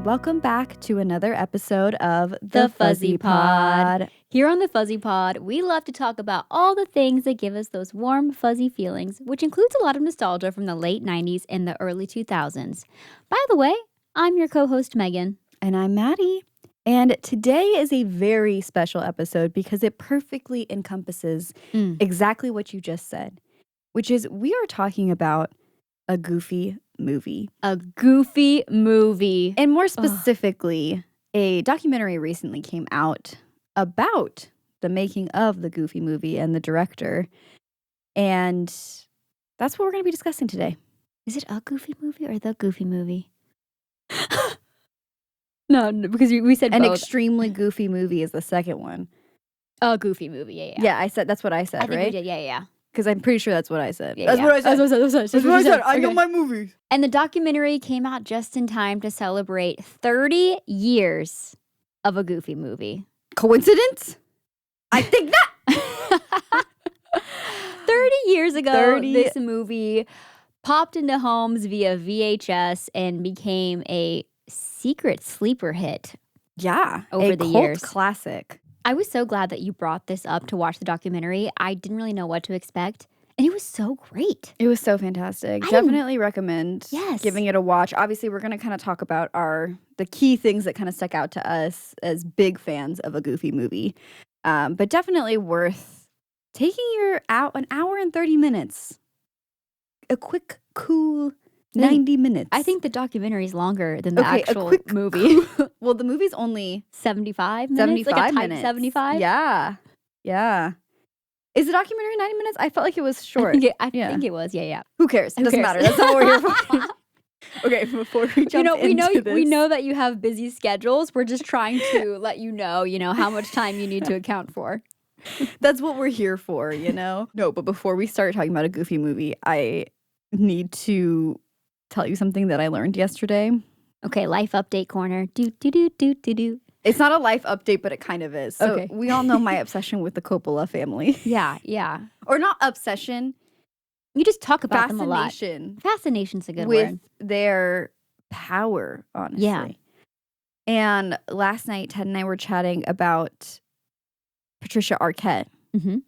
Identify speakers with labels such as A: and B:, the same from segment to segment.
A: and welcome back to another episode of The Fuzzy Pod.
B: Here on The Fuzzy Pod, we love to talk about all the things that give us those warm, fuzzy feelings, which includes a lot of nostalgia from the late 90s and the early 2000s. By the way, I'm your co-host, Megan.
A: And I'm Maddie. And today is a very special episode because it perfectly encompasses exactly what you just said, which is we are talking about a goofy movie.
B: A goofy movie.
A: And more specifically, a documentary recently came out about the making of the Goofy movie and the director. And that's what we're going to be discussing today.
B: Is it a Goofy movie or the Goofy movie? No, because we said
A: An
B: both.
A: extremely goofy movie is the second one.
B: A Goofy movie, yeah.
A: Yeah, I said that's what I said,
B: I think
A: right?
B: we did, yeah.
A: Because I'm pretty sure that's what I said.
B: Yeah,
A: That's
B: yeah.
A: what I said.
B: That's
A: what I said. I know
B: Okay.
A: my movies.
B: And the documentary came out just in time to celebrate 30 years of a Goofy movie.
A: Coincidence? I think not.
B: 30 years ago,
A: 30
B: this movie popped into homes via VHS and became a secret sleeper hit.
A: Yeah.
B: Over the years.
A: Classic.
B: I was so glad that you brought this up to watch the documentary. I didn't really know what to expect, and it was so great.
A: It was so fantastic. Definitely recommend giving it a watch. Obviously, we're going to kind of talk about the key things that kind of stuck out to us as big fans of a Goofy movie. But definitely worth taking an hour and 30 minutes. A quick, cool 90 minutes.
B: I think the documentary is longer than the actual movie.
A: Well, the movie's only
B: 75 minutes?
A: 75
B: like a tight
A: minutes.
B: 75?
A: Yeah. Is the documentary 90 minutes? I felt like it was short.
B: I think it was, yeah.
A: Who cares? It doesn't matter. That's not what we're here for. Okay, before we jump into this.
B: We know that you have busy schedules. We're just trying to let you know, how much time you need to account for.
A: That's what we're here for, No, but before we start talking about a Goofy movie, I need to tell you something that I learned yesterday.
B: Okay, life update corner. Do.
A: It's not a life update, but it kind of is. So
B: Okay.
A: we all know my obsession with the Coppola family.
B: Yeah.
A: Or not obsession.
B: You just talk about them a lot.
A: Fascination.
B: Fascination's a good
A: With
B: word.
A: their power, honestly.
B: Yeah.
A: And last night, Ted and I were chatting about Patricia Arquette.
B: Mm-hmm.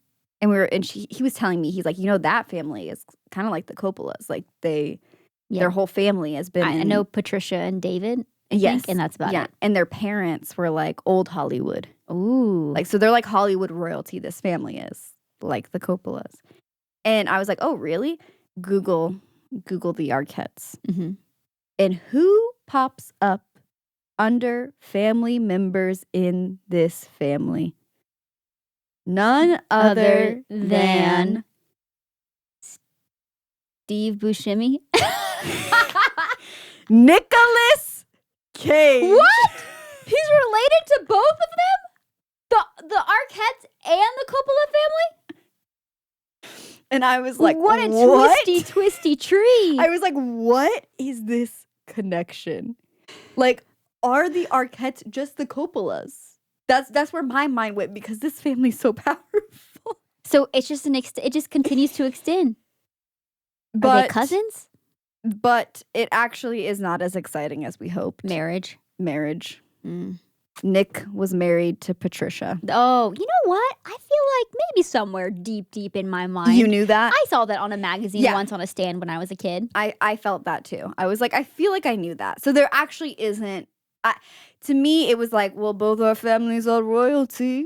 A: And he was telling me, he's like, that family is kind of like the Coppolas. Like their whole family has been.
B: I know Patricia and David. I think, and that's about it.
A: And their parents were like old Hollywood.
B: Ooh.
A: Like, so they're like Hollywood royalty, this family is, like the Coppolas. And I was like, oh, really? Google the Arquettes.
B: Mm-hmm.
A: And who pops up under family members in this family? None other than
B: Steve Buscemi.
A: Nicolas Cage.
B: What? He's related to both of them? The Arquettes and the Coppola family?
A: And I was like,
B: what a twisty tree.
A: I was like, what is this connection? Like, are the Arquettes just the Coppolas? That's where my mind went because this family's so powerful.
B: So it's just it just continues to extend. Are they cousins?
A: But it actually is not as exciting as we hoped.
B: Marriage. Mm.
A: Nick was married to Patricia.
B: Oh, you know what? I feel like maybe somewhere deep in my mind.
A: You knew that?
B: I saw that on a magazine once on a stand when I was a kid.
A: I felt that too. I was like, I feel like I knew that. So there actually isn't. To me, it was like, well, both our families are royalty.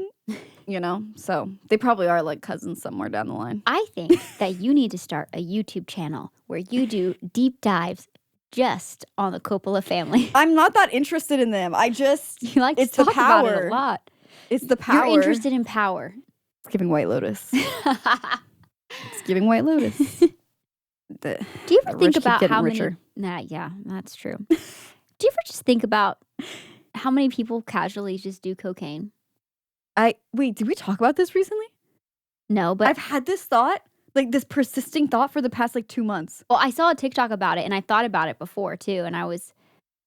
A: So they probably are like cousins somewhere down the line.
B: I think that you need to start a YouTube channel where you do deep dives just on the Coppola family.
A: I'm not that interested in them.
B: You like to talk about it a lot.
A: It's the power.
B: You're interested in power.
A: It's giving White Lotus. It's giving White Lotus.
B: Do you ever think about how
A: richer.
B: many? Yeah, that's true. Do you ever just think about how many people casually just do cocaine?
A: Wait, did we talk about this recently?
B: No, but
A: I've had this thought, like this persisting thought for the past 2 months.
B: Well, I saw a TikTok about it and I thought about it before too. And I was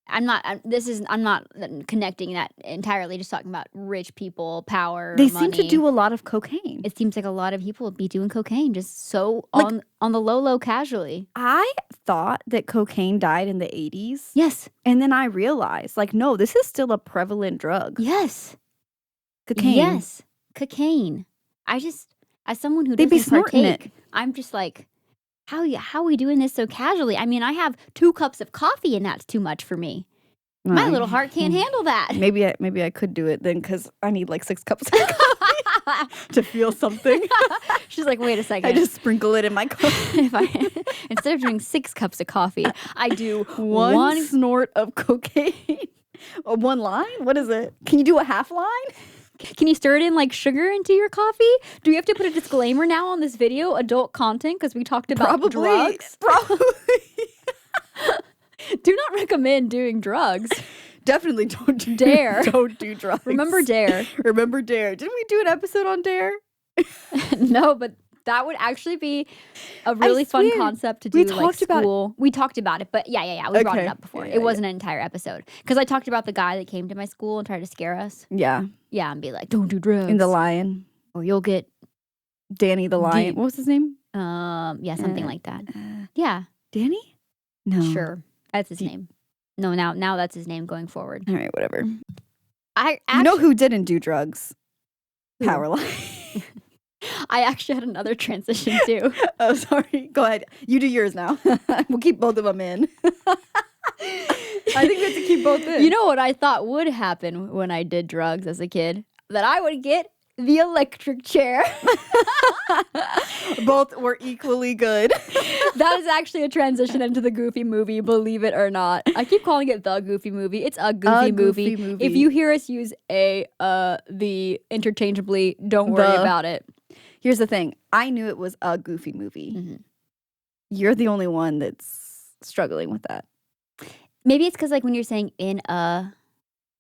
B: I'm not connecting that entirely, just talking about rich people, power,
A: They
B: money.
A: seem to do a lot of cocaine.
B: It seems like a lot of people be doing cocaine just so on the low casually.
A: I thought that cocaine died in the 80s.
B: Yes.
A: And then I realized, like, no, this is still a prevalent drug.
B: Yes.
A: Cocaine.
B: Yes. Cocaine. as someone who
A: They'd be
B: doesn't
A: snorting
B: partake,
A: it.
B: I'm just like, how are we doing this so casually? I mean, I have 2 cups of coffee and that's too much for me. My little heart can't handle that.
A: Maybe I could do it then because I need like 6 cups of coffee to feel something.
B: She's like, wait a second.
A: I just sprinkle it in my coffee.
B: Instead of doing 6 cups of coffee, I do
A: one snort of cocaine. One line? What is it? Can you do a half line?
B: Can you stir it in like sugar into your coffee? Do we have to put a disclaimer now on this video? Adult content because we talked about drugs?
A: Probably.
B: Do not recommend doing drugs.
A: Definitely don't do
B: Dare.
A: Don't do drugs.
B: Remember Dare.
A: Remember Dare. Didn't we do an episode on Dare?
B: No, but that would actually be a really fun concept to do. We talked about it, but yeah. We brought it up before. It wasn't an entire episode because I talked about the guy that came to my school and tried to scare us.
A: Yeah,
B: and be like, "Don't do drugs."
A: In The Lion,
B: or you'll get
A: Danny the Lion. What was his name?
B: Something like that. Yeah,
A: Danny. No,
B: sure, that's his name. No, now that's his name going forward.
A: All right, whatever.
B: You
A: know who didn't do drugs? Powerline.
B: I actually had another transition too.
A: Oh, sorry. Go ahead. You do yours now. We'll keep both of them in. I think we have to keep both in.
B: You know what I thought would happen when I did drugs as a kid? That I would get the electric chair.
A: Both were equally good.
B: That is actually a transition into the Goofy movie, believe it or not. I keep calling it the Goofy movie. It's a Goofy movie. If you hear us use the interchangeably, don't worry about it.
A: Here's the thing. I knew it was a Goofy movie. Mm-hmm. You're the only one that's struggling with that.
B: Maybe it's because like when you're saying in a...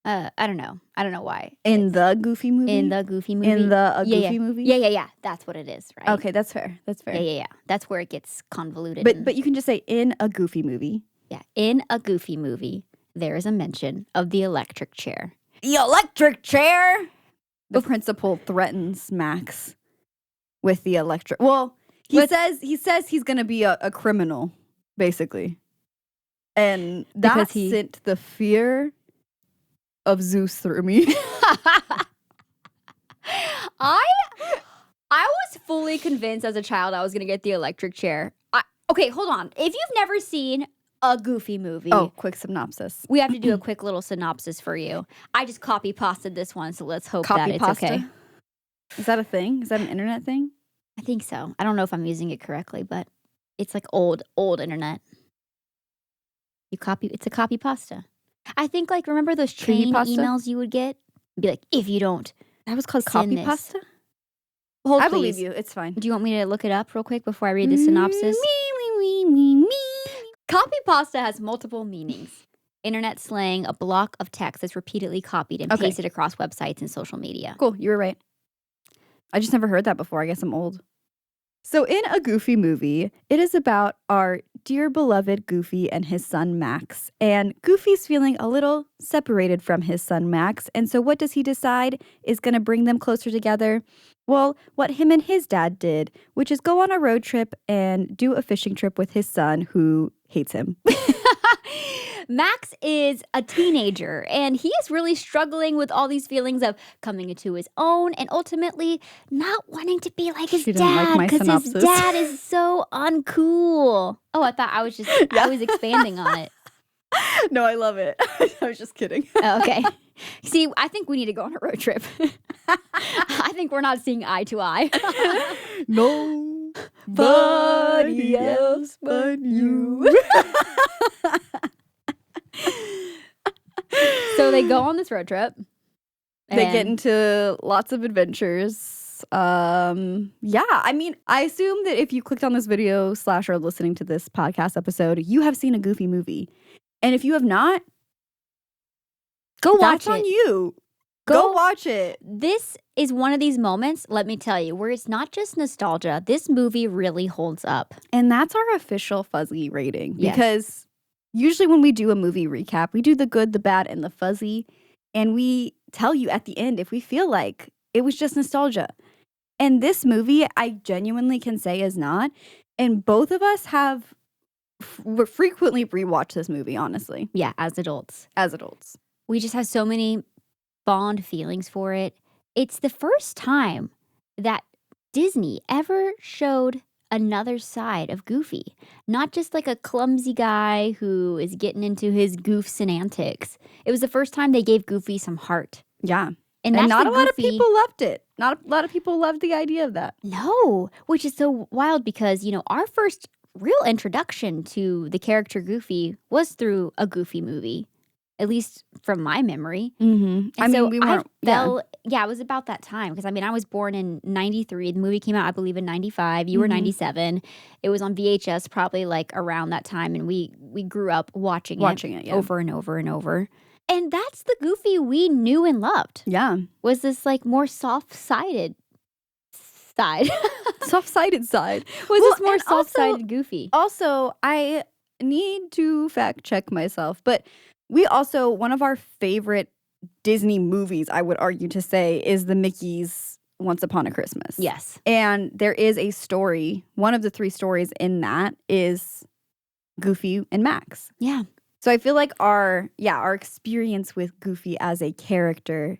B: I don't know why.
A: In the Goofy movie?
B: In the Goofy movie?
A: In the Goofy movie?
B: Yeah. That's what it is, right?
A: Okay, that's fair.
B: Yeah. That's where it gets convoluted.
A: But you can just say in a Goofy movie.
B: Yeah, in a Goofy movie, there is a mention of the electric chair.
A: The electric chair? The principal threatens Max with the electric... Well, he says he's going to be a criminal, basically. And that sent the fear of Zeus through me.
B: I was fully convinced as a child I was going to get the electric chair. Okay, hold on. If you've never seen a Goofy movie...
A: Oh, quick synopsis.
B: We have to do a quick little synopsis for you. I just copy-pasted this one, so let's hope that it's okay.
A: Is that a thing? Is that an internet thing?
B: I think so. I don't know if I'm using it correctly, but it's like old internet. It's a copy pasta. I think like remember those chain emails you would get? Be like, if you don't,
A: that was called copy pasta.
B: Hold,
A: I believe you. It's fine.
B: Do you want me to look it up real quick before I read the synopsis?
A: Me.
B: Copy pasta has multiple meanings. Internet slang, a block of text that's repeatedly copied and pasted across websites and social media.
A: Cool, you were right. I just never heard that before. I guess I'm old. So in a Goofy movie, it is about our dear beloved Goofy and his son Max. And Goofy's feeling a little separated from his son Max. And so what does he decide is going to bring them closer together? Well, what him and his dad did, which is go on a road trip and do a fishing trip with his son who hates him.
B: Max is a teenager, and he is really struggling with all these feelings of coming into his own and ultimately not wanting to be like his dad because his dad is so uncool. Oh, I thought I was expanding on it.
A: No, I love it. I was just kidding.
B: Oh, okay. See, I think we need to go on a road trip. I think we're not seeing eye to eye.
A: Nobody else but you.
B: So they go on this road trip.
A: They get into lots of adventures. I mean, I assume that if you clicked on this video / are listening to this podcast episode, you have seen a Goofy movie. And if you have not,
B: go watch
A: it. That's on you. Go watch it.
B: This is one of these moments, let me tell you, where it's not just nostalgia. This movie really holds up.
A: And that's our official fuzzy rating. Yes. Because usually when we do a movie recap, we do the good, the bad, and the fuzzy. And we tell you at the end if we feel like it was just nostalgia. And this movie, I genuinely can say is not. And both of us have frequently rewatched this movie, honestly.
B: Yeah, as adults.
A: As adults.
B: We just have so many fond feelings for it. It's the first time that Disney ever showed another side of Goofy. Not just like a clumsy guy who is getting into his goofs and antics. It was the first time they gave Goofy some heart.
A: Yeah.
B: And
A: not a lot of people loved it. Not a lot of people loved the idea of that.
B: No, which is so wild because, our first real introduction to the character Goofy was through a Goofy movie, at least from my memory.
A: Mm-hmm.
B: And we weren't. It was about that time because, I was born in 93. The movie came out, I believe, in 95. You were 97. It was on VHS probably like around that time, and we grew up watching it over and over and over. And that's the Goofy we knew and loved.
A: Yeah.
B: Was this like more soft-sided side?
A: Soft-sided side.
B: Was this more soft-sided Goofy?
A: Also, I need to fact check myself, but we also, one of our favorite Disney movies, I would argue to say, is the Mickey's Once Upon a Christmas.
B: Yes.
A: And there is a story, one of the 3 stories in that is Goofy and Max.
B: Yeah.
A: So I feel like our experience with Goofy as a character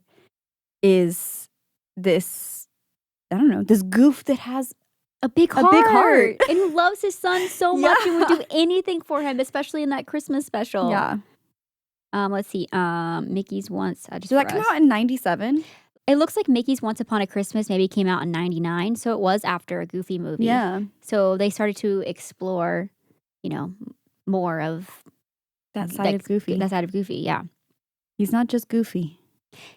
A: is this, I don't know, this goof that has
B: a big heart. And who loves his son so much and would do anything for him, especially in that Christmas special.
A: Yeah.
B: Let's see. Mickey's Once.
A: Did that come out in 97?
B: It looks like Mickey's Once Upon a Christmas maybe came out in 99. So it was after a Goofy movie.
A: Yeah.
B: So they started to explore, more of
A: that side of Goofy.
B: That side of Goofy, yeah.
A: He's not just goofy.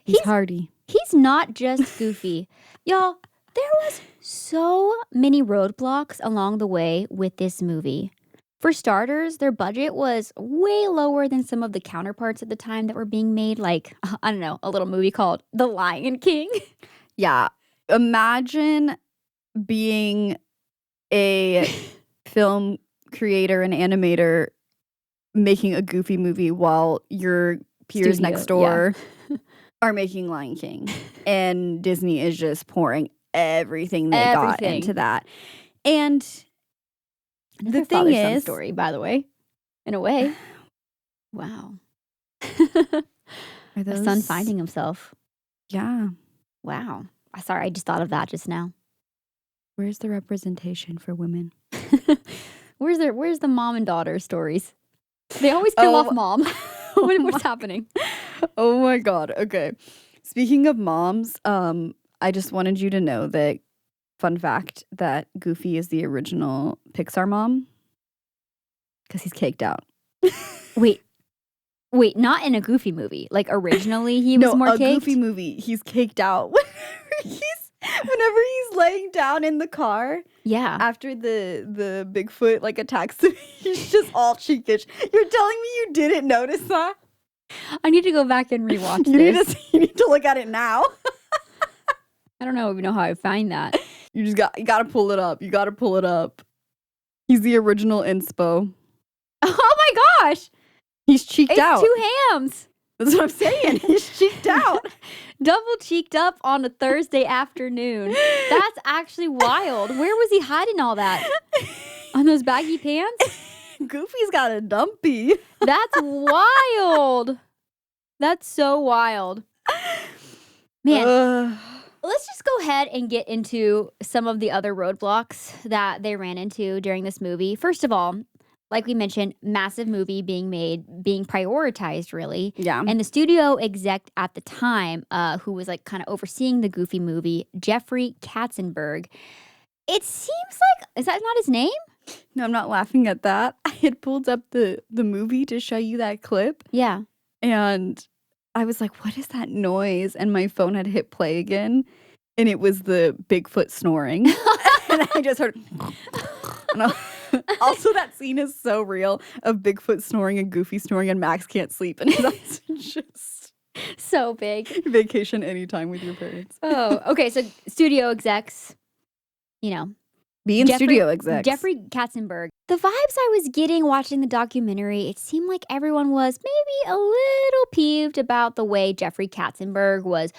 A: He's hardy.
B: He's not just goofy. Y'all, there was so many roadblocks along the way with this movie. For starters, their budget was way lower than some of the counterparts at the time that were being made. Like, I don't know, a little movie called The Lion King.
A: Yeah. Imagine being a film creator and animator making a Goofy movie while your peers next door are making Lion King. And Disney is just pouring everything they got into that. And the thing is,
B: story, by the way, in a way. Wow. The son finding himself.
A: Yeah.
B: Wow. Sorry, I just thought of that just now.
A: Where's the representation for women?
B: Where's the mom and daughter stories? They always kill off mom. What's happening?
A: Oh my God. Okay. Speaking of moms, I just wanted you to know that, fun fact, that Goofy is the original Pixar mom. Because he's caked out.
B: Wait, not in a Goofy movie. Like originally he was more caked?
A: No, a Goofy movie. He's caked out. Whenever he's laying down in the car.
B: Yeah.
A: After the Bigfoot attacks him, he's just all cheekish. You're telling me you didn't notice that?
B: I need to go back and rewatch this.
A: You need to look at it now.
B: I don't know how I find that.
A: You gotta pull it up. You gotta pull it up. He's the original inspo.
B: Oh my gosh!
A: He's cheeked out.
B: It's 2 hams.
A: That's what I'm saying. He's cheeked out.
B: Double cheeked up on a Thursday afternoon. That's actually wild. Where was he hiding all that? On those baggy pants?
A: Goofy's got a dumpy.
B: That's wild. That's so wild. Man, let's just go ahead and get into some of the other roadblocks that they ran into during this movie. First of all, like we mentioned, massive movie being made, being prioritized, really.
A: Yeah.
B: And the studio exec at the time, who was kind of overseeing the Goofy movie, Jeffrey Katzenberg. It seems like, is that not his name?
A: No, I'm not laughing at that. I had pulled up the movie to show you that clip.
B: Yeah.
A: And I was like, what is that noise? And my phone had hit play again. And it was the Bigfoot snoring. And I just heard... Also, that scene is so real of Bigfoot snoring and Goofy snoring and Max can't sleep. And his eyes are just...
B: so big.
A: Vacation anytime with your parents.
B: Oh, okay. So studio execs,
A: Being studio execs.
B: Jeffrey Katzenberg. The vibes I was getting watching the documentary, it seemed like everyone was maybe a little peeved about the way Jeffrey Katzenberg was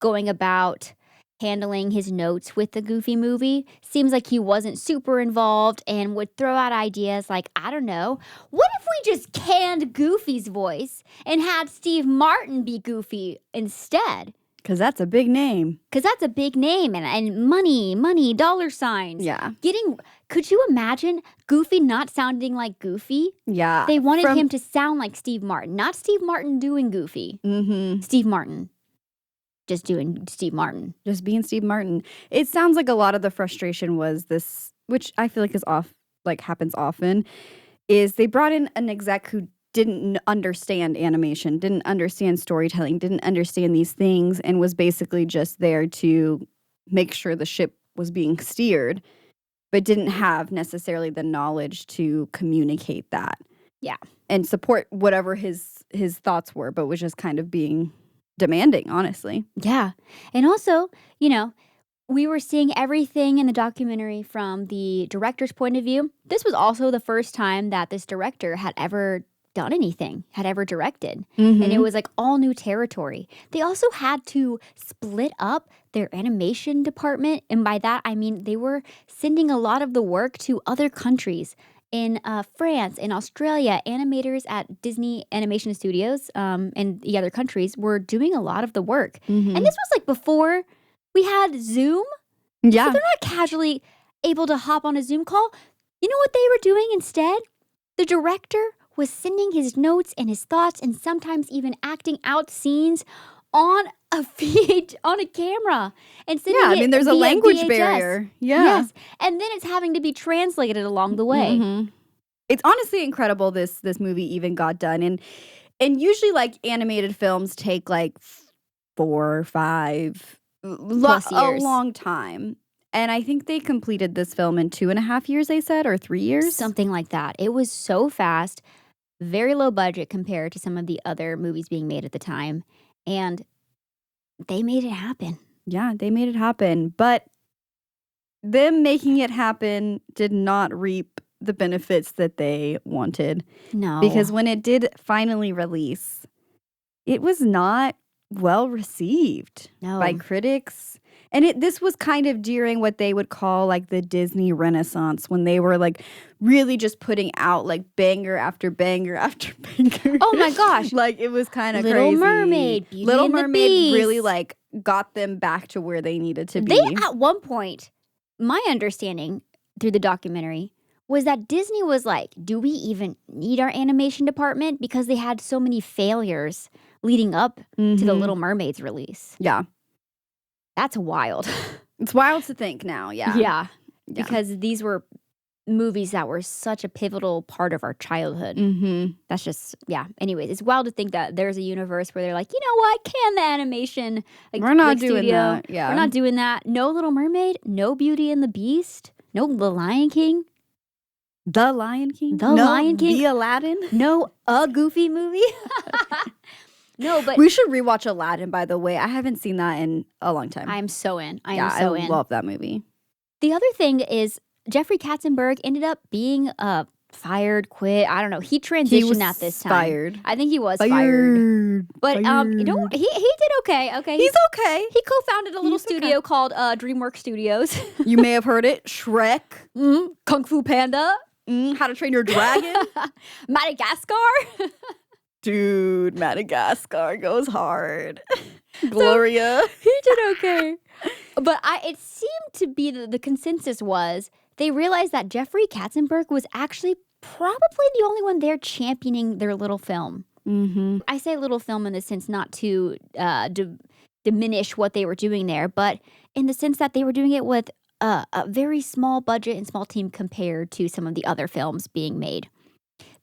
B: going about handling his notes with the Goofy movie. Seems like he wasn't super involved and would throw out ideas like, I don't know, what if we just canned Goofy's voice and had Steve Martin be Goofy instead?
A: Because that's a big name.
B: And money, dollar signs.
A: Yeah.
B: Could you imagine Goofy not sounding like Goofy?
A: Yeah.
B: They wanted him to sound like Steve Martin, not Steve Martin doing Goofy.
A: Mm-hmm.
B: Steve Martin. Just doing Steve Martin.
A: Just being Steve Martin. It sounds like a lot of the frustration was this, which I feel like happens often, is they brought in an exec who didn't understand animation, didn't understand storytelling, didn't understand these things, and was basically just there to make sure the ship was being steered, but didn't have necessarily the knowledge to communicate that.
B: Yeah.
A: And support whatever his thoughts were, but was just kind of being demanding, honestly.
B: Yeah. And also, we were seeing everything in the documentary from the director's point of view. This was also the first time that this director had ever done anything, had ever directed.
A: Mm-hmm.
B: And it was like all new territory. They also had to split up their animation department. And by that, I mean they were sending a lot of the work to other countries. In France, in Australia, animators at Disney Animation Studios and the other countries were doing a lot of the work.
A: Mm-hmm.
B: And this was like before we had Zoom.
A: Yeah.
B: So they're not casually able to hop on a Zoom call. You know what they were doing instead? The director was sending his notes and his thoughts and sometimes even acting out scenes on a camera and sending
A: I mean, there's a language
B: VHS.
A: barrier. Yeah.
B: Yes. And then it's having to be translated along the way.
A: Mm-hmm. It's honestly incredible this movie even got done. And usually like animated films take like 4 or 5
B: plus years.
A: A long time. And I think they completed this film in 2.5 years, they said, or 3 years.
B: Something like that. It was so fast, very low budget compared to some of the other movies being made at the time. And they made it happen.
A: Yeah, they made it happen. But them making it happen did not reap the benefits that they wanted.
B: No.
A: Because when it did finally release, it was not well received by critics. And this was kind of during what they would call like the Disney Renaissance, when they were like really just putting out like banger after banger after banger.
B: Oh my gosh.
A: Like it was kind of
B: Little
A: crazy.
B: Mermaid, Beauty
A: Little
B: and the
A: Mermaid
B: Beast.
A: really like got them back to where they needed to be.
B: They at one point, my understanding through the documentary was that Disney was like, do we even need our animation department? Because they had so many failures leading up to the Little Mermaid's release.
A: Yeah.
B: That's wild.
A: It's wild to think now, yeah.
B: Yeah. Because these were movies that were such a pivotal part of our childhood.
A: Mm-hmm.
B: That's just, Anyways, it's wild to think that there's a universe where they're like, you know what? Can the animation
A: we're not doing that. Yeah.
B: We're not doing that. No Little Mermaid. No Beauty and the Beast. No The Lion King.
A: The Lion King?
B: The Lion King?
A: The Aladdin?
B: No A Goofy movie? No, but
A: we should rewatch Aladdin, by the way. I haven't seen that in a long time.
B: I'm so in. I
A: I love that movie.
B: The other thing is Jeffrey Katzenberg ended up being fired, quit. I don't know. He transitioned at this time.
A: Fired.
B: I think he was fired. But he did okay. Okay.
A: He's okay.
B: He co-founded a little studio called DreamWorks Studios.
A: You may have heard it. Shrek.
B: Kung Fu Panda.
A: How to Train Your Dragon.
B: Madagascar.
A: Dude, Madagascar goes hard. Gloria.
B: He did okay. But it seemed to be the consensus was they realized that Jeffrey Katzenberg was actually probably the only one there championing their little film.
A: Mm-hmm.
B: I say little film in the sense not to diminish what they were doing there, but in the sense that they were doing it with a very small budget and small team compared to some of the other films being made.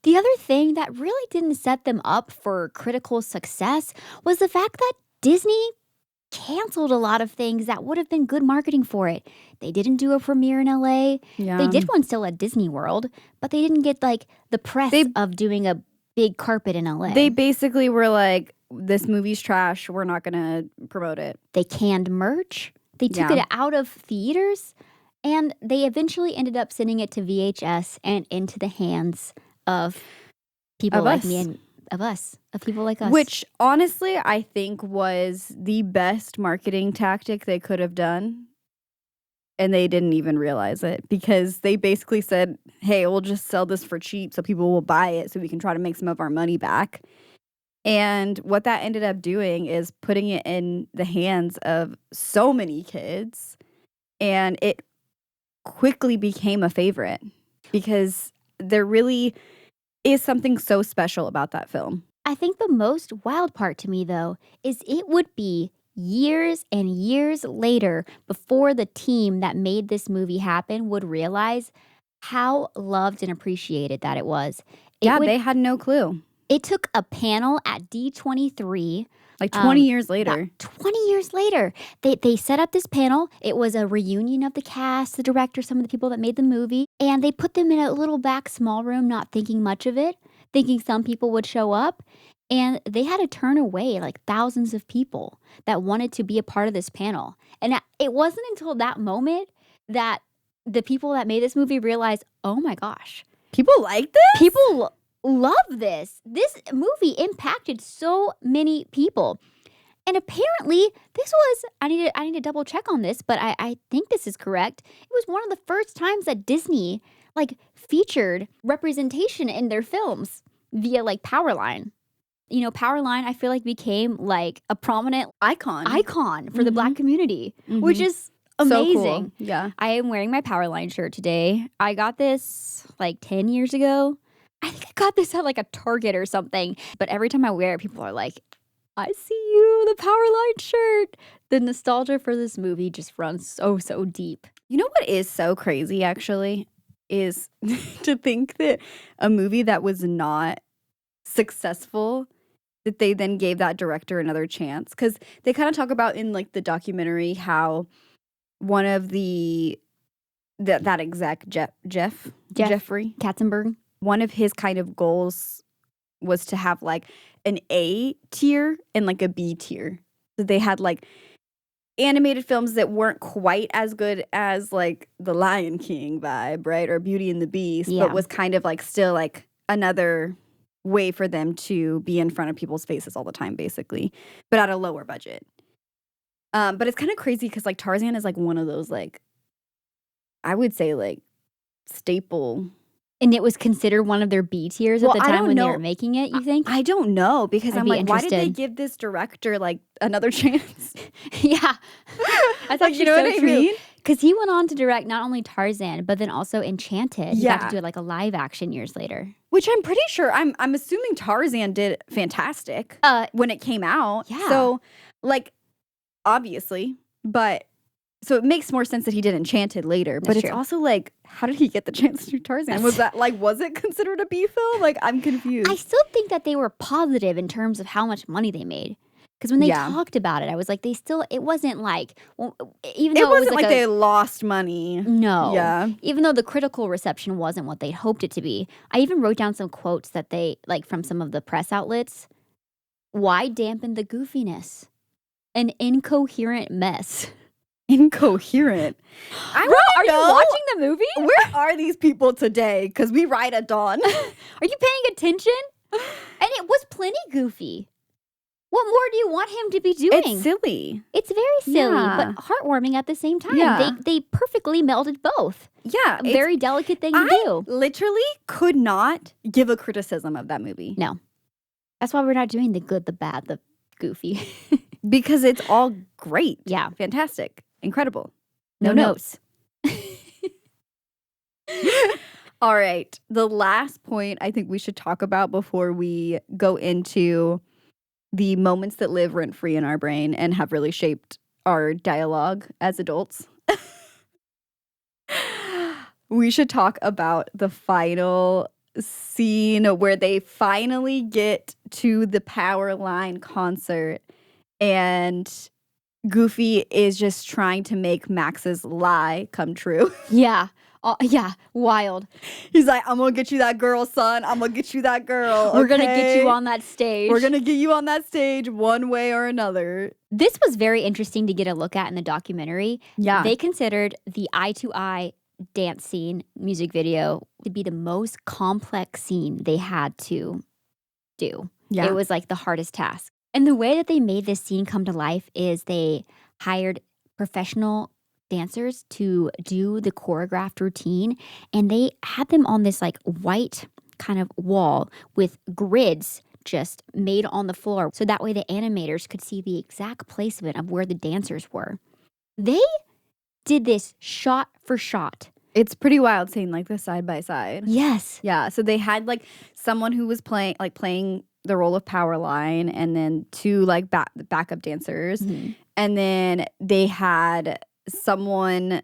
B: The other thing that really didn't set them up for critical success was the fact that Disney canceled a lot of things that would have been good marketing for it. They didn't do a premiere in LA.
A: Yeah.
B: They did one still at Disney World, but they didn't get like the press of doing a big carpet in LA.
A: They basically were like, this movie's trash. We're not going to promote it.
B: They canned merch. They took it out of theaters. And they eventually ended up sending it to VHS and into the hands of people like me and of people like us.
A: Which, honestly, I think was the best marketing tactic they could have done. And they didn't even realize it because they basically said, hey, we'll just sell this for cheap so people will buy it so we can try to make some of our money back. And what that ended up doing is putting it in the hands of so many kids. And it quickly became a favorite because there really is something so special about that film.
B: I think the most wild part to me, though, is it would be years and years later before the team that made this movie happen would realize how loved and appreciated that it was.
A: They had no clue.
B: It took a panel at D23.
A: Like 20 years later.
B: 20 years later. They set up this panel. It was a reunion of the cast, the director, some of the people that made the movie. And they put them in a little back small room, not thinking much of it, thinking some people would show up. And they had to turn away like thousands of people that wanted to be a part of this panel. And it wasn't until that moment that the people that made this movie realized, oh my gosh.
A: People like this?
B: People love this. This movie impacted so many people. And apparently, this was, I need to double check on this, but I think this is correct. It was one of the first times that Disney featured representation in their films via Powerline. You know, Powerline, I feel like became a prominent icon for the Black community, which is amazing.
A: So cool. Yeah.
B: I am wearing my Powerline shirt today. I got this 10 years ago. I think I got this at a Target or something. But every time I wear it, people are like, I see you, the Powerline shirt. The nostalgia for this movie just runs so deep.
A: You know what is so crazy, actually, is to think that a movie that was not successful, that they then gave that director another chance. Because they kind of talk about in the documentary how one of that exec, Jeffrey
B: Katzenberg,
A: one of his kind of goals was to have an A tier and a B tier. So they had animated films that weren't quite as good as The Lion King vibe, right? Or Beauty and the Beast, but was kind of still another way for them to be in front of people's faces all the time, basically, but at a lower budget. But it's kind of crazy because Tarzan is one of those I would say staple.
B: And it was considered one of their B tiers at the time when they were making it, you think?
A: I don't know, because I'm why did they give this director another chance?
B: Yeah. That's actually
A: you know
B: so
A: what I
B: true.
A: mean?
B: Because he went on to direct not only Tarzan, but then also Enchanted. He got to do a live action years later.
A: Which I'm pretty sure, I'm assuming Tarzan did fantastic when it came out.
B: Yeah.
A: So, obviously, but... So it makes more sense that he did Enchanted later, but it's also how did he get the chance to do Tarzan? Was that was it considered a B film? I'm confused.
B: I still think that they were positive in terms of how much money they made. Because when they talked about it, I was it wasn't even though it wasn't
A: they lost money.
B: No.
A: Yeah.
B: Even though the critical reception wasn't what they hoped it to be. I even wrote down some quotes that they, from some of the press outlets. Why dampen the goofiness? An incoherent mess.
A: Incoherent.
B: Are you watching the movie?
A: Where are these people today? Because we ride at dawn.
B: Are you paying attention? And it was plenty goofy. What more do you want him to be doing?
A: It's silly.
B: It's very silly, but heartwarming at the same time.
A: Yeah.
B: They perfectly melded both.
A: Yeah.
B: A very delicate thing to do.
A: I literally could not give a criticism of that movie.
B: No. That's why we're not doing the good, the bad, the goofy.
A: Because it's all great.
B: Yeah.
A: Fantastic. Incredible.
B: No notes.
A: All right. The last point I think we should talk about before we go into the moments that live rent-free in our brain and have really shaped our dialogue as adults. We should talk about the final scene where they finally get to the Powerline concert and Goofy is just trying to make Max's lie come true.
B: Yeah. Yeah, wild.
A: He's like, I'm gonna get you that girl, son. I'm gonna get you that girl.
B: We're gonna get you on that stage.
A: We're gonna get you on that stage one way or another.
B: This was very interesting to get a look at in the documentary.
A: Yeah.
B: They considered the eye-to-eye dance scene music video to be the most complex scene they had to do.
A: Yeah.
B: It was like the hardest task. And the way that they made this scene come to life is they hired professional dancers to do the choreographed routine, and they had them on this like white kind of wall with grids just made on the floor, so that way the animators could see the exact placement of where the dancers were. They did this shot for shot.
A: It's pretty wild seeing like the side by side.
B: Yes.
A: Yeah. So they had like someone who was playing the role of Powerline, and then two like backup dancers, and then they had someone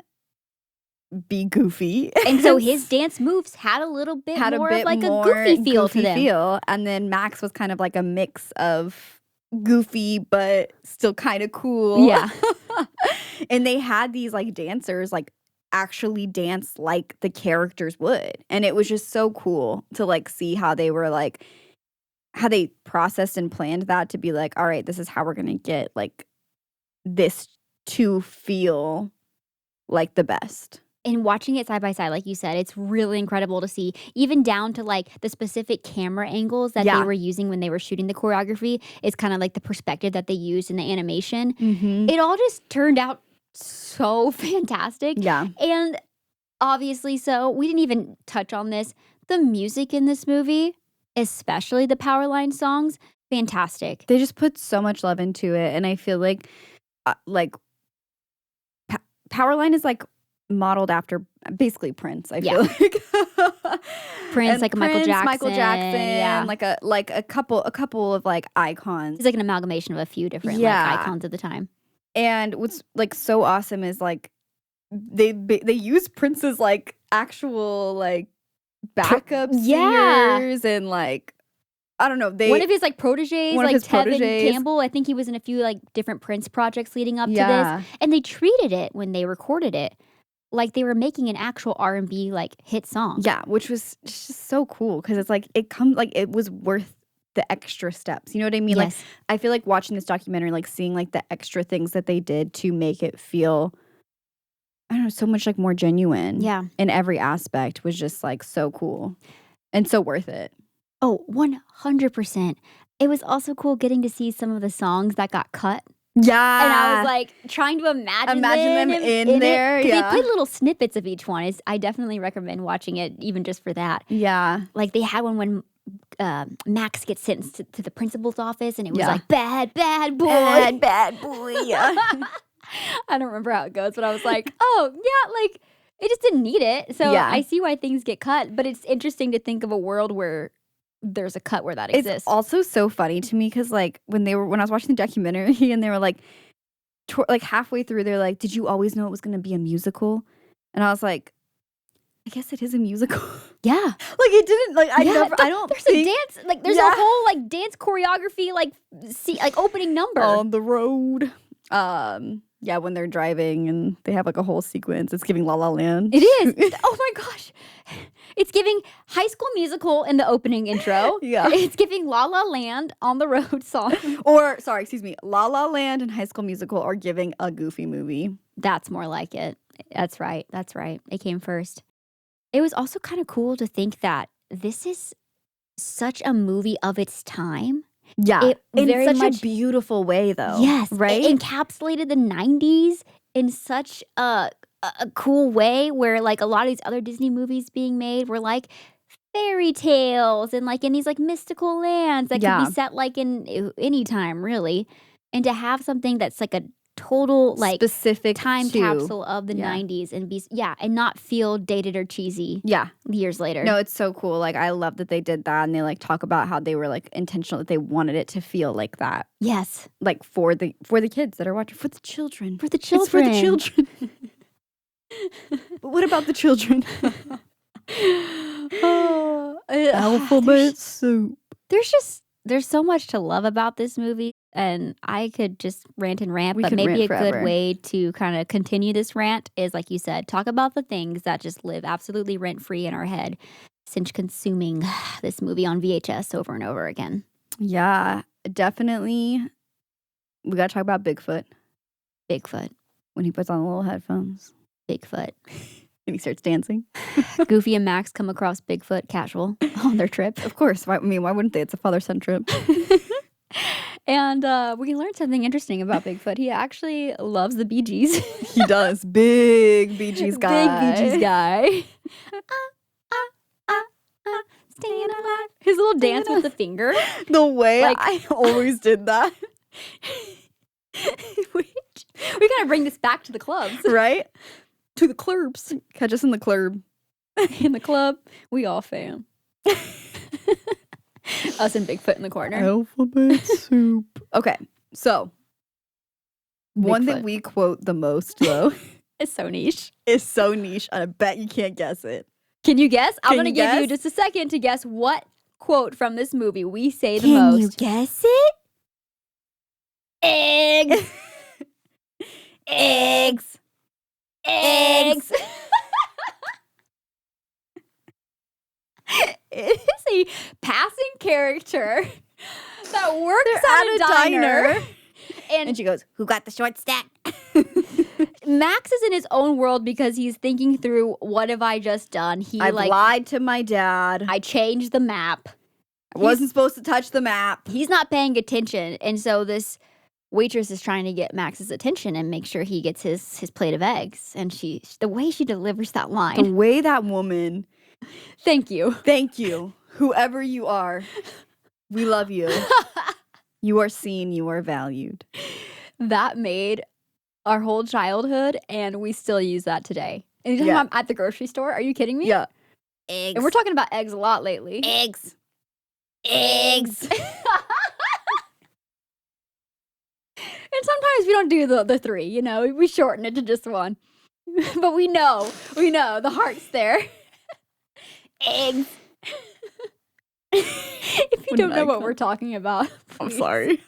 A: be Goofy.
B: And so his dance moves had a little bit more of like a goofy feel to them.
A: And then Max was kind of like a mix of goofy but still kind of cool.
B: Yeah.
A: And they had these like dancers like actually dance like the characters would. And it was just so cool to like see how they were like, how they processed and planned that to be like, all right, this is how we're going to get like this to feel like the best.
B: And watching it side by side, like you said, it's really incredible to see, even down to like the specific camera angles that they were using when they were shooting the choreography. It's kind of like the perspective that they used in the animation. It all just turned out so fantastic.
A: Yeah.
B: And obviously, so we didn't even touch on this. The music in this movie, especially the Powerline songs, fantastic.
A: They just put so much love into it. And I feel like Powerline is like modeled after basically Prince. I feel like
B: Prince, like Michael Jackson,
A: yeah, like a couple of like icons.
B: He's like an amalgamation of a few different like icons at the time.
A: And what's like so awesome is like they use Prince's like actual like backup singers and like I don't know.
B: One of his like proteges, like Tevin Campbell. I think he was in a few like different Prince projects leading up to this, and they treated it when they recorded it like they were making an actual R&B like hit song.
A: Yeah, which was just so cool because it's like it was worth the extra steps. You know what I mean?
B: Yes.
A: Like I feel like watching this documentary, like seeing like the extra things that they did to make it feel, I don't know, so much like more genuine.
B: Yeah,
A: in every aspect was just like so cool and so worth it.
B: Oh, 100%. It was also cool getting to see some of the songs that got cut.
A: Yeah.
B: And I was like trying to imagine them in there.
A: Yeah.
B: They played little snippets of each one. I definitely recommend watching it even just for that.
A: Yeah.
B: Like they had one when Max gets sentenced to the principal's office and it was like, bad boy.
A: Bad boy. Yeah.
B: I don't remember how it goes, but I was like, oh, yeah, like it just didn't need it. So I see why things get cut. But it's interesting to think of a world where there's a cut where that exists.
A: It's also so funny to me because like when I was watching the documentary and they were like halfway through they're like, did you always know it was going to be a musical? And I was like, I guess it is a musical.
B: Yeah.
A: Like it didn't like I don't
B: there's a dance like there's a whole like dance choreography like opening number
A: on the road. Yeah, when they're driving and they have like a whole sequence. It's giving La La Land.
B: It is. Oh my gosh. It's giving High School Musical in the opening intro.
A: Yeah.
B: It's giving La La Land on the road song.
A: Or, sorry, excuse me. La La Land and High School Musical are giving a Goofy movie.
B: That's more like it. That's right. That's right. It came first. It was also kind of cool to think that this is such a movie of its time.
A: Yeah, in such a beautiful way, though.
B: Yes,
A: right?
B: It encapsulated the 90s in such a cool way where, like, a lot of these other Disney movies being made were, like, fairy tales and, like, in these, like, mystical lands that could be set, like, in any time, really. And to have something that's, like, a total, like,
A: specific
B: time capsule of the 90s and be and not feel dated or cheesy years later.
A: No, it's so cool. Like I love that they did that and they like talk about how they were like intentional that they wanted it to feel like that.
B: Yes.
A: Like for the kids that are watching, for the children.
B: For the children.
A: It's for the children. But what about the children? Alphabet soup.
B: There's so much to love about this movie. and I could just rant and rant,
A: We
B: but
A: could
B: maybe
A: rant
B: a
A: forever.
B: good way to kind of continue this rant is, like you said, talk about the things that just live absolutely rent-free in our head since consuming this movie on VHS over and over again.
A: Yeah, definitely. We got to talk about Bigfoot.
B: Bigfoot.
A: When he puts on the little headphones.
B: Bigfoot.
A: And he starts dancing.
B: Goofy and Max come across Bigfoot casual on their trip.
A: Of course. Why wouldn't they? It's a father-son trip.
B: And we learned something interesting about Bigfoot. He actually loves the Bee Gees.
A: He does. Big Bee Gees guy.
B: Big Bee Gees guy. Staying alive. His little dance with the finger.
A: The way I always did that.
B: We gotta bring this back to the clubs.
A: Right?
B: To the clubs.
A: Catch us in the club.
B: In the club, we all fam. Us and Bigfoot in the corner.
A: Alphabet soup. Okay, so one that
B: Bigfoot.
A: we quote the most, though,
B: It's so niche.
A: is so niche, and I bet you can't guess it.
B: Can you guess? I'm
A: Can
B: gonna
A: you
B: give you
A: guess?
B: just a second to guess what quote from this movie we say the most.
A: Can you guess it?
B: Eggs. Eggs. Eggs. It is a passing character that works at a diner.
A: And she goes, "Who got the short stack?"
B: Max is in his own world because he's thinking through, what have I just done?
A: I lied to my dad.
B: I changed the map.
A: I wasn't supposed to touch the map.
B: He's not paying attention. And so this waitress is trying to get Max's attention and make sure he gets his plate of eggs. And the way she delivers that
A: The
B: line.
A: way that woman,
B: Thank you.
A: thank you, whoever you are, we love you. You are seen, you are valued.
B: That made our whole childhood, and we still use that today. Anytime
A: Yeah.
B: I'm at the grocery store, are you kidding me?
A: Yeah. Eggs.
B: And we're talking about eggs a lot lately.
A: eggs.
B: Eggs. And sometimes we don't do the three, you know, we shorten it to just one. But we know, the heart's there. Eggs. If you don't know what we're talking about,
A: I'm
B: please.
A: sorry.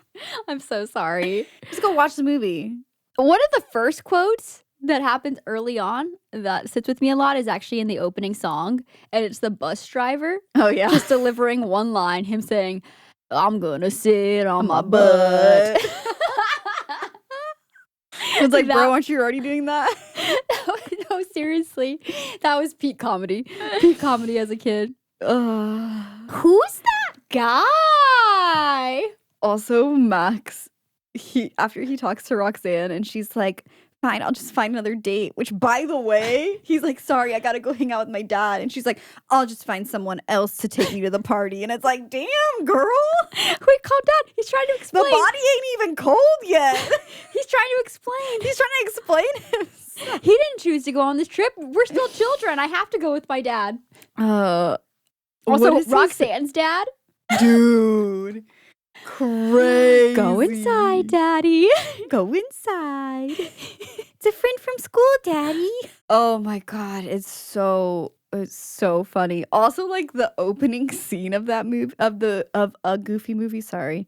B: I'm so sorry.
A: Just go watch the movie.
B: One of the first quotes that happens early on that sits with me a lot is actually in the opening song, and it's the bus driver
A: Oh, yeah.
B: just delivering one line, him saying, "I'm gonna sit on my butt."
A: I was like,
B: That-
A: bro, aren't you already doing that?
B: No, seriously. That was peak comedy. Peak comedy as a kid. Who's that guy?
A: Also, Max, after he talks to Roxanne and she's like, fine, I'll just find another date. Which, by the way, he's like, sorry, I gotta go hang out with my dad. And she's like, I'll just find someone else to take me to the party. And it's like, damn, girl.
B: Wait, calm down. He's trying to
A: The
B: explain.
A: body ain't even cold yet.
B: He's trying to explain.
A: He's trying to explain himself.
B: He didn't choose to go on this trip. We're still children. I have to go with my dad.
A: What
B: Also,
A: is his-
B: Roxanne's dad.
A: Dude. Crazy.
B: Go inside, Daddy.
A: Go inside. It's a friend from school, Daddy. Oh my god, it's so funny. Also, like the opening scene of that movie of a Goofy movie. Sorry,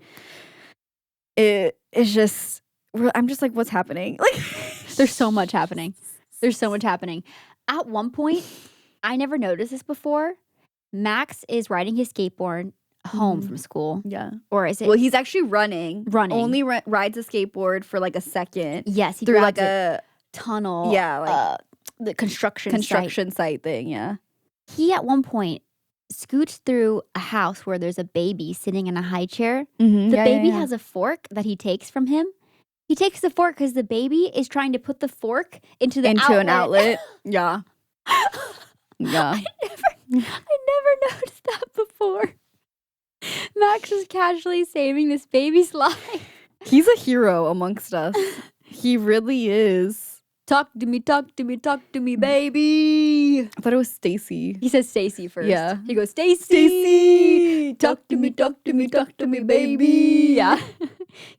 A: it is just. I'm just like, what's happening? Like,
B: There's so much happening. There's so much happening. At one point, I never noticed this before. Max is riding his skateboard home from school.
A: Yeah.
B: Or is it?
A: Well, he's actually running.
B: Running.
A: Only rides a skateboard for like a second.
B: Yes, he
A: Through
B: grabs
A: like a
B: tunnel.
A: Yeah, like
B: the construction
A: site thing. Yeah.
B: He at one point scoots through a house where there's a baby sitting in a high chair.
A: Mm-hmm.
B: The baby has a fork that he takes from him. He takes the fork because the baby is trying to put the fork into an outlet.
A: Yeah. Yeah.
B: I never noticed that before. Max is casually saving this baby's life.
A: He's a hero amongst us. He really is.
B: Talk to me, talk to me, talk to me, baby.
A: I thought it was Stacy.
B: He says Stacy first.
A: Yeah.
B: He goes, Stacy.
A: Stacy,
B: Talk to me, talk to me, talk to me, baby. Yeah.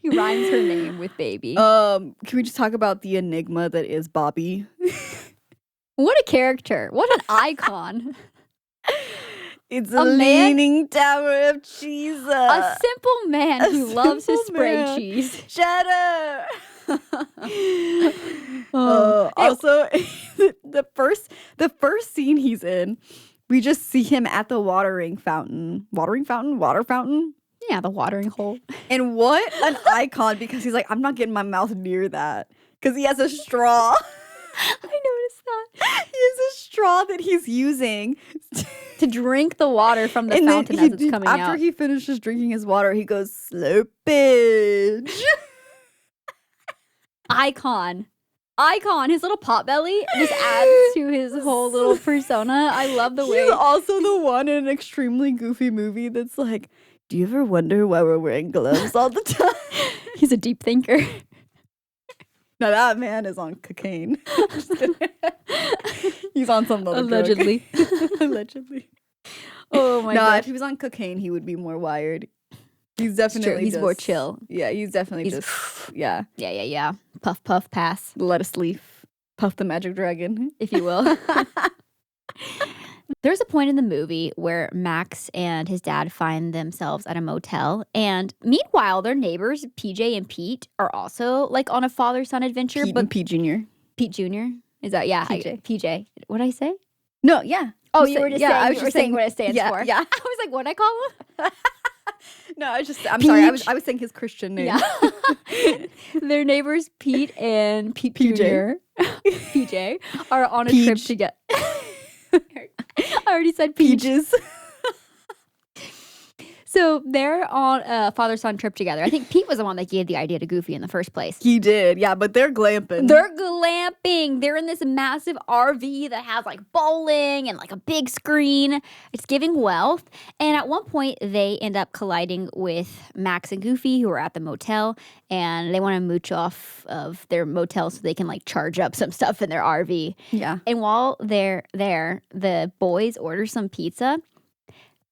B: He rhymes her name with baby.
A: Can we just talk about the enigma that is Bobby?
B: What a character. What an icon.
A: It's a leaning tower of cheese.
B: A simple man who loves his spread cheese.
A: Cheddar. Also, the first scene he's in, we just see him at the water fountain.
B: Yeah, the watering hole.
A: And what an icon, because he's like, I'm not getting my mouth near that. Because he has a straw.
B: I noticed that.
A: He has a straw that he's using
B: to drink the water from the fountain as it's coming out.
A: After he finishes drinking his water, he goes, slurpage.
B: Icon. His little pot belly just adds to his whole little persona. I love the way.
A: He's also the one in an extremely goofy movie that's like, do you ever wonder why we're wearing gloves all the time?
B: He's a deep thinker.
A: Now that man is on cocaine. He's on some other
B: Allegedly.
A: Allegedly.
B: Oh my god.
A: If he was on cocaine, he would be more wired. He's definitely
B: he's more chill.
A: Yeah, he's definitely just yeah.
B: Yeah. Puff, puff, pass.
A: Let us leaf. Puff the magic dragon,
B: if you will. There's a point in the movie where Max and his dad find themselves at a motel, and meanwhile, their neighbors, PJ and Pete, are also like on a father-son adventure.
A: Pete and Pete Jr.
B: Pete Jr. Is that PJ? What did I say?
A: No, yeah.
B: Oh, you were just saying.
A: I was just saying
B: what it stands for.
A: Yeah.
B: I was like, what did I call him?
A: No, I'm sorry. I was saying his Christian name.
B: Yeah. Their neighbors, Pete and Pete Jr. PJ are on a trip to get. I already said
A: peaches.
B: So they're on a father-son trip together. I think Pete was the one that gave the idea to Goofy in the first place.
A: He did, yeah, but they're glamping.
B: They're in this massive RV that has like bowling and like a big screen. It's giving wealth. And at one point, they end up colliding with Max and Goofy, who are at the motel, and they want to mooch off of their motel so they can like charge up some stuff in their RV.
A: Yeah.
B: And while they're there, the boys order some pizza.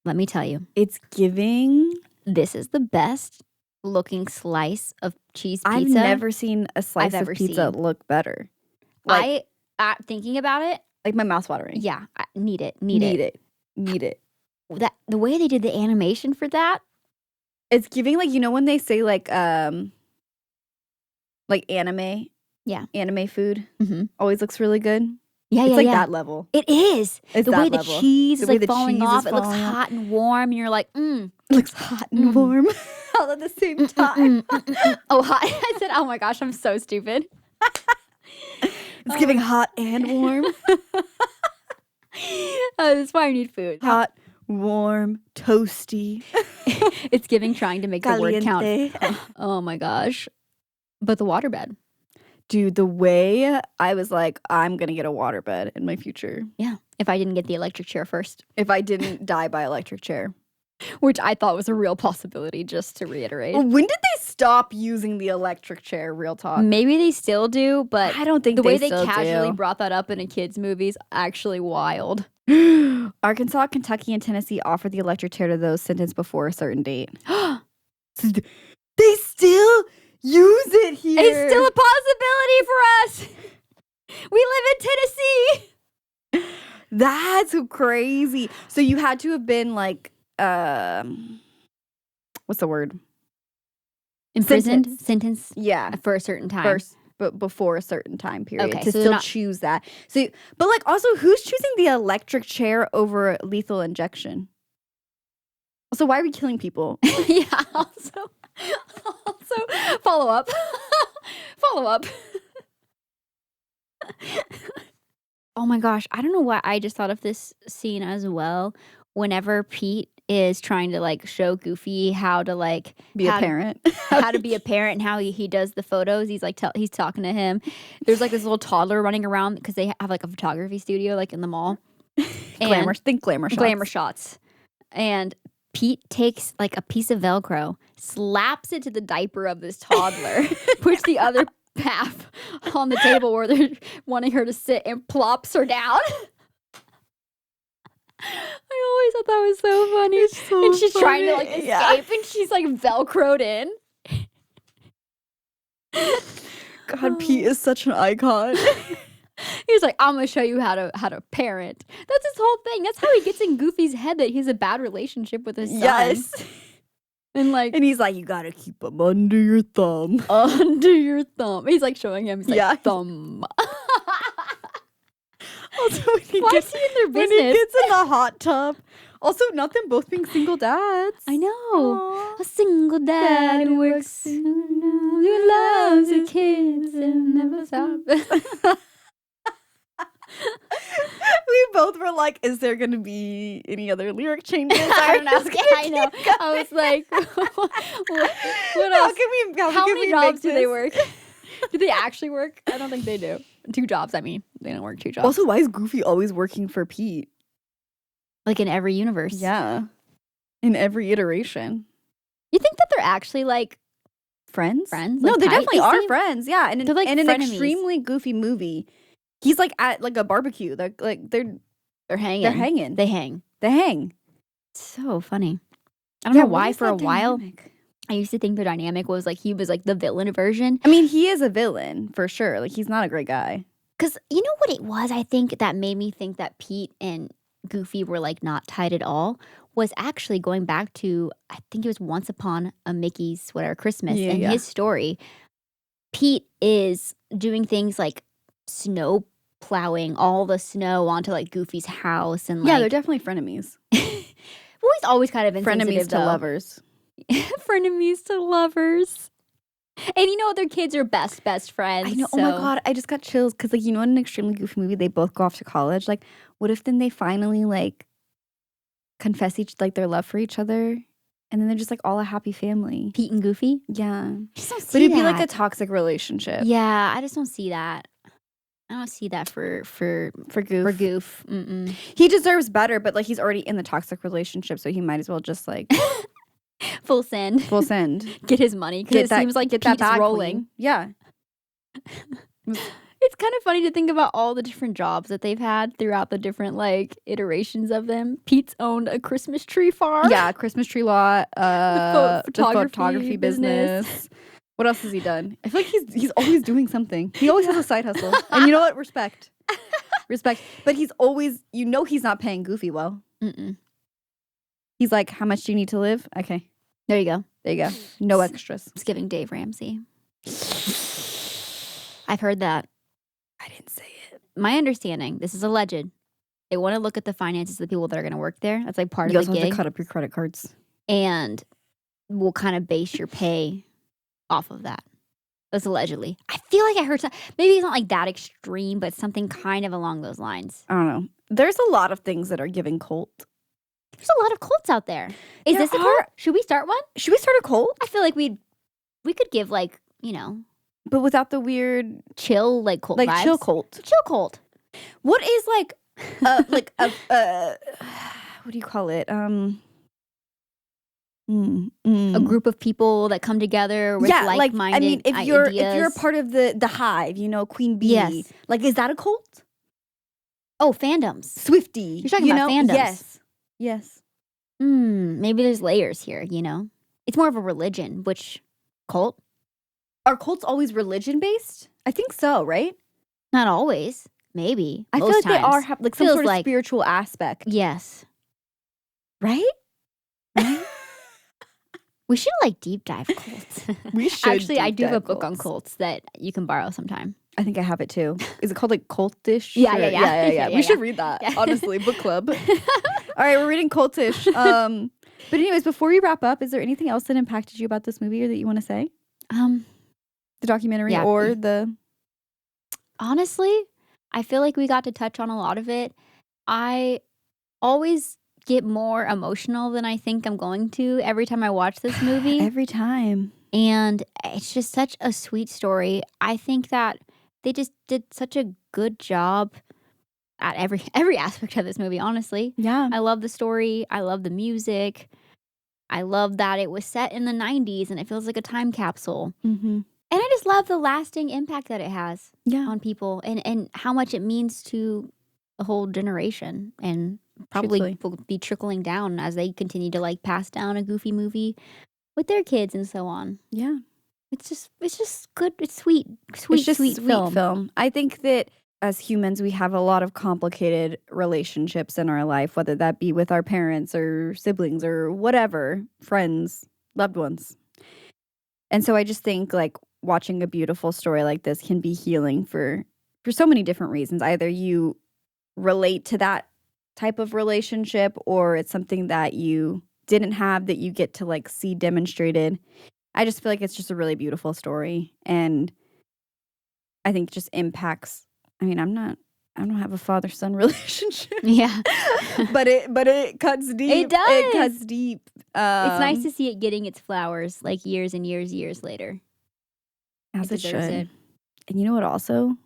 B: Let me tell you,
A: it's giving.
B: This is the best looking slice of cheese pizza.
A: I've never seen a slice of pizza look better.
B: Like, thinking about it,
A: like my mouth's watering.
B: Yeah, I need it. That the way they did the animation for that,
A: it's giving like, you know when they say like anime.
B: Yeah,
A: anime food always looks really good.
B: Yeah,
A: it's that level.
B: It is.
A: It's
B: the way
A: level.
B: The cheese is like falling off. It looks hot and warm, and you're like,
A: It looks hot and warm all at the same time.
B: Oh, hot. I said, oh my gosh, I'm so stupid.
A: It's giving hot and warm.
B: That's why I need food.
A: Hot, warm, toasty.
B: It's giving trying to make caliente. The word count. Oh my gosh. But the waterbed.
A: Dude, the way I was like, I'm going to get a waterbed in my future.
B: Yeah. If I didn't get the electric chair first.
A: If I didn't die by electric chair.
B: Which I thought was a real possibility, just to reiterate.
A: Well, when did they stop using the electric chair, real talk?
B: Maybe they still do, but
A: I don't think
B: the way they casually brought that up in a kid's movie is actually wild.
A: Arkansas, Kentucky, and Tennessee offer the electric chair to those sentenced before a certain date. They still use it here.
B: It's still a possibility for us. We live in Tennessee.
A: That's crazy. So you had to have been like, what's the word?
B: Imprisoned? Sentence?
A: Yeah.
B: For a certain time.
A: But before a certain time period.
B: Okay,
A: to
B: so
A: still choose that. So, but like also, who's choosing the electric chair over lethal injection? Also, why are we killing people?
B: Yeah, also, follow up. Oh my gosh, I don't know why I just thought of this scene as well. Whenever Pete is trying to like show Goofy how to like
A: be a parent,
B: how to be a parent, and how he does the photos. He's like he's talking to him. There's like this little toddler running around because they have like a photography studio like in the mall.
A: Glamour shots.
B: And Pete takes like a piece of Velcro, slaps it to the diaper of this toddler, puts the other half on the table where they're wanting her to sit, and plops her down. I always thought that was so funny.
A: So
B: and she's
A: funny.
B: Trying to like escape, and she's like Velcroed in.
A: God, Pete is such an icon.
B: He's like, I'm gonna show you how to parent. That's his whole thing. That's how he gets in Goofy's head that he has a bad relationship with his son.
A: Yes.
B: And
A: he's like, you gotta keep him under your thumb.
B: Under your thumb. He's like showing him. He's like, thumb.
A: Also,
B: Why is he in their business?
A: When he gets in the hot tub. Also, not them both being single dads.
B: I know.
A: Aww.
B: A single dad who works who loves his kids and never stops.
A: We both were like, is there going to be any other lyric changes?
B: I don't know. Yeah, I know. I was like, what else? How many jobs do they work? Do they actually work? I don't think they do. 2 jobs, I mean. They don't work 2 jobs.
A: Also, why is Goofy always working for Pete?
B: Like in every universe.
A: Yeah. In every iteration.
B: You think that they're actually like
A: friends?
B: Friends?
A: No,
B: like
A: they
B: tight?
A: definitely are friends. Yeah. And
B: they're like
A: in an
B: frenemies.
A: extremely Goofy movie, he's like at like a barbecue. They're
B: hanging.
A: They're hanging.
B: They hang.
A: They hang.
B: So funny. I don't know why for a while
A: dynamic?
B: I used to think their dynamic was like he was like the villain version.
A: I mean, he is a villain for sure. Like he's not a great guy.
B: Because you know what it was, I think, that made me think that Pete and Goofy were like not tight at all was actually going back to, I think it was Once Upon a Mickey's Christmas. And his story, Pete is doing things like snow plowing all the snow onto like Goofy's house. And
A: they're definitely frenemies.
B: Well, he's always kind of insensitive,
A: frenemies to lovers.
B: Frenemies to lovers. And you know their kids are best friends.
A: I know.
B: So.
A: Oh my God, I just got chills because like in an extremely Goofy movie, they both go off to college. Like, what if then they finally like confess their love for each other, and then they're just like all a happy family?
B: Pete and Goofy.
A: Yeah,
B: just don't see
A: but it'd be
B: that.
A: like a toxic relationship.
B: Yeah, I just don't see that. I don't see that for Goof.
A: For Goof.
B: Mm-mm.
A: He deserves better, but like he's already in the toxic relationship, so he might as well just like.
B: Full send.
A: Get
B: his money because it seems like Pete's
A: that
B: rolling.
A: Clean. Yeah.
B: It's kind of funny to think about all the different jobs that they've had throughout the different like iterations of them. Pete's owned a Christmas tree farm.
A: Yeah, Christmas tree lot.
B: The
A: photography business. What else has he done? I feel like he's always doing something. He always has a side hustle. And you know what? Respect. But he's always, he's not paying Goofy well.
B: Mm-mm.
A: He's like, how much do you need to live? Okay.
B: There you go.
A: No extras.
B: It's giving Dave Ramsey. I've heard that.
A: I didn't say it.
B: My understanding, this is alleged, they want to look at the finances of the people that are going to work there. That's like part of the gig.
A: You also have to cut up your credit cards.
B: And we'll kind of base your pay off of that. That's allegedly. I feel like I heard something. Maybe it's not like that extreme, but something kind of along those lines.
A: I don't know. There's a lot of things that are giving cult.
B: There's a lot of cults out there. Is this a cult? Should we start one?
A: Should we start a cult?
B: I feel like we could give like,
A: but without the weird
B: chill like cult vibes.
A: Chill cult.
B: Chill cult.
A: What is like what do you call it?
B: A group of people that come together with like-minded
A: if you're a part of the hive, Queen Bee.
B: Yes.
A: Like, is that a cult?
B: Oh, fandoms.
A: Swiftie.
B: You're talking about fandoms.
A: Yes.
B: Maybe there's layers here, It's more of a religion, which cult?
A: Are cults always religion-based? I think so, right?
B: Not always. Maybe.
A: I feel like they are have like some sort of spiritual aspect.
B: Yes.
A: Right?
B: We should like deep dive cults.
A: We should.
B: Actually, I do have a book on cults that you can borrow sometime.
A: I think I have it too. Is it called like Cultish?
B: Yeah.
A: We should read that. Yeah. Honestly, book club. All right, we're reading Cultish. But anyways, before we wrap up, is there anything else that impacted you about this movie or that you want to say? The documentary or the...
B: Honestly, I feel like we got to touch on a lot of it. I always get more emotional than I think I'm going to every time I watch this movie.
A: Every time.
B: And it's just such a sweet story. I think that they just did such a good job at every aspect of this movie, honestly.
A: Yeah.
B: I love the story. I love the music. I love that it was set in the 90s and it feels like a time capsule.
A: Mm-hmm.
B: And I just love the lasting impact that it has on people and how much it means to a whole generation and probably will be trickling down as they continue to like pass down a Goofy movie with their kids and so on.
A: Yeah.
B: It's just good. It's sweet film.
A: I think that as humans, we have a lot of complicated relationships in our life, whether that be with our parents or siblings or whatever, friends, loved ones. And so I just think like watching a beautiful story like this can be healing for so many different reasons. Either you relate to that type of relationship, or it's something that you didn't have that you get to like see demonstrated. I just feel like it's just a really beautiful story, and I think it just impacts. I mean, I don't have a father-son relationship.
B: Yeah.
A: but it cuts deep.
B: It does.
A: It cuts deep.
B: It's nice to see it getting its flowers like years and years later.
A: As it should. And you know what also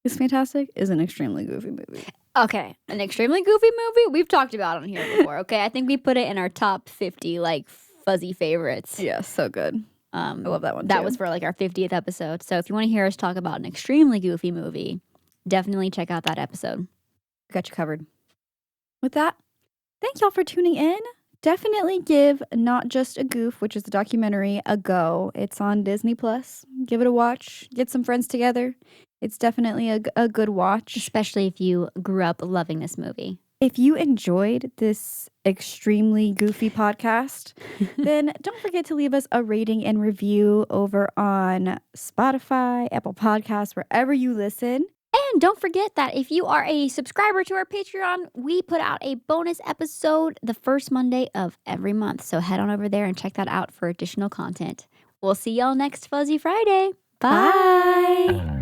A: is fantastic? Is an extremely goofy movie.
B: Okay, an extremely goofy movie we've talked about on here before. Okay, I think we put it in our top 50 like fuzzy favorites.
A: Yeah, so good. I love that one.
B: That was for like our 50th episode. So if you want to hear us talk about an extremely goofy movie, definitely check out that episode.
A: Got you covered. With that, thank y'all for tuning in. Definitely give Not Just a Goof, which is the documentary, a go. It's on Disney Plus. Give it a watch. Get some friends together. It's definitely a good watch.
B: Especially if you grew up loving this movie.
A: If you enjoyed this extremely goofy podcast, then don't forget to leave us a rating and review over on Spotify, Apple Podcasts, wherever you listen.
B: And don't forget that if you are a subscriber to our Patreon, we put out a bonus episode the first Monday of every month. So head on over there and check that out for additional content. We'll see y'all next Fuzzy Friday. Bye.